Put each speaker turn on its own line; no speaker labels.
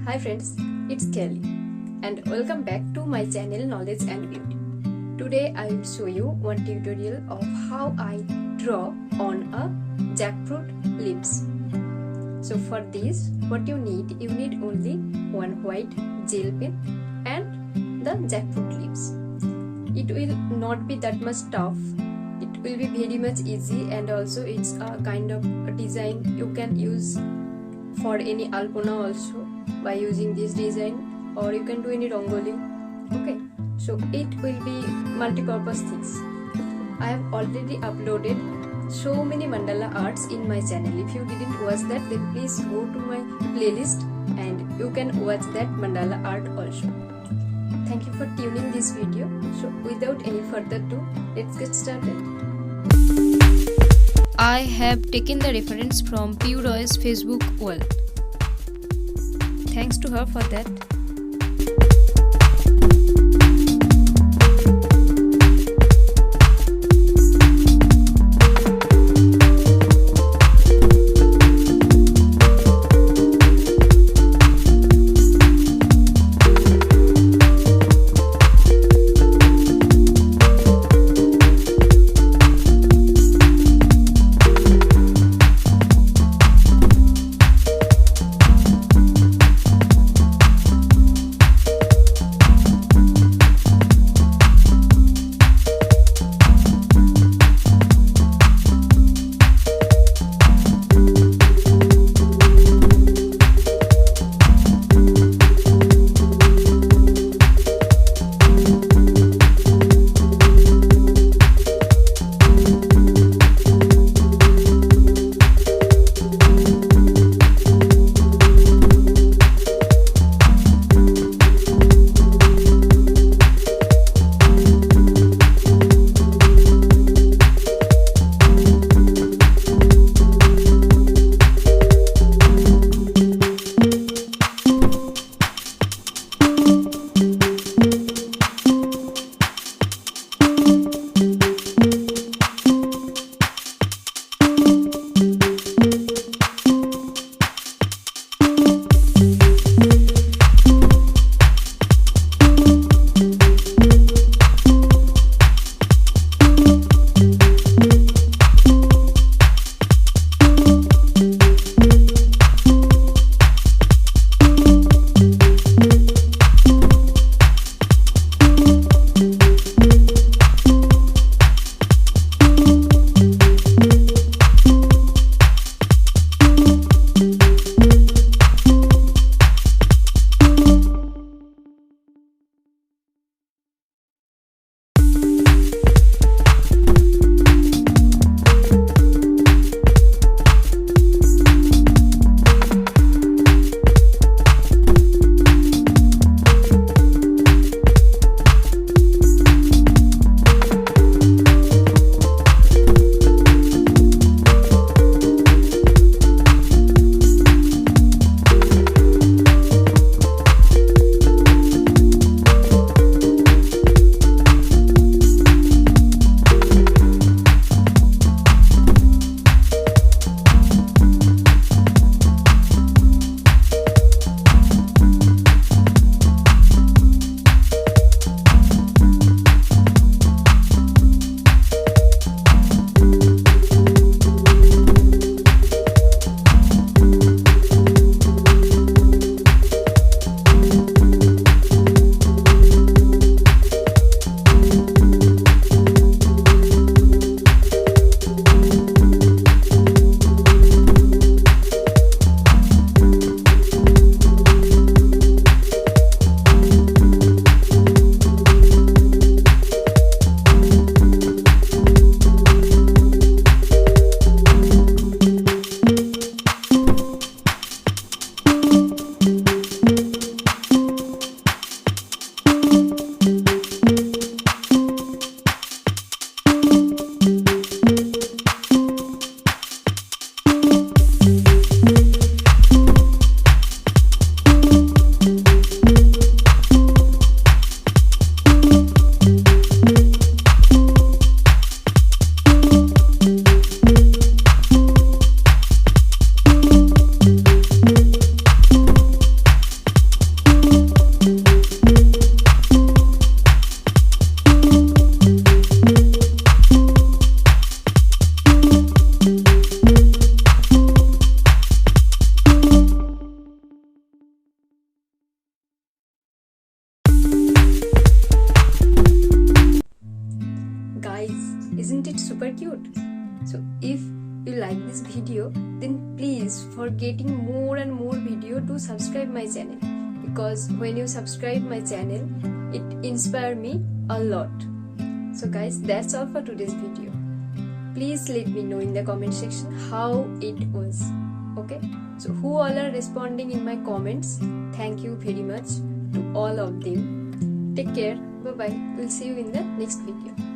Hi friends, it's Kheyali and welcome back to my channel Knowledge and Beauty. Today I will show you one tutorial of how I draw on a jackfruit leaves. So for this, what you need only one white gel pen and the jackfruit leaves. It will not be that much tough. It will be very much easy, and also it's a kind of a design you can use for any alpona also by using this design, or you can do any rangoli. Okay, so it will be multi-purpose things. I have already uploaded so many mandala arts in my channel. If you didn't watch that, then please go to my playlist and you can watch that mandala art also. Thank you for tuning this video. So without any further ado, let's get started. I have taken the reference from Piu Roy's Facebook wall. Thanks to her for that. you like this video, then please, for getting more and more video, do subscribe my channel, because when you subscribe my channel, it inspires me a lot. So guys, that's all for today's video. Please let me know in the comment section how it was. Okay, so who all are responding in my comments, thank you very much to all of them. Take care, bye bye, we'll see you in the next video.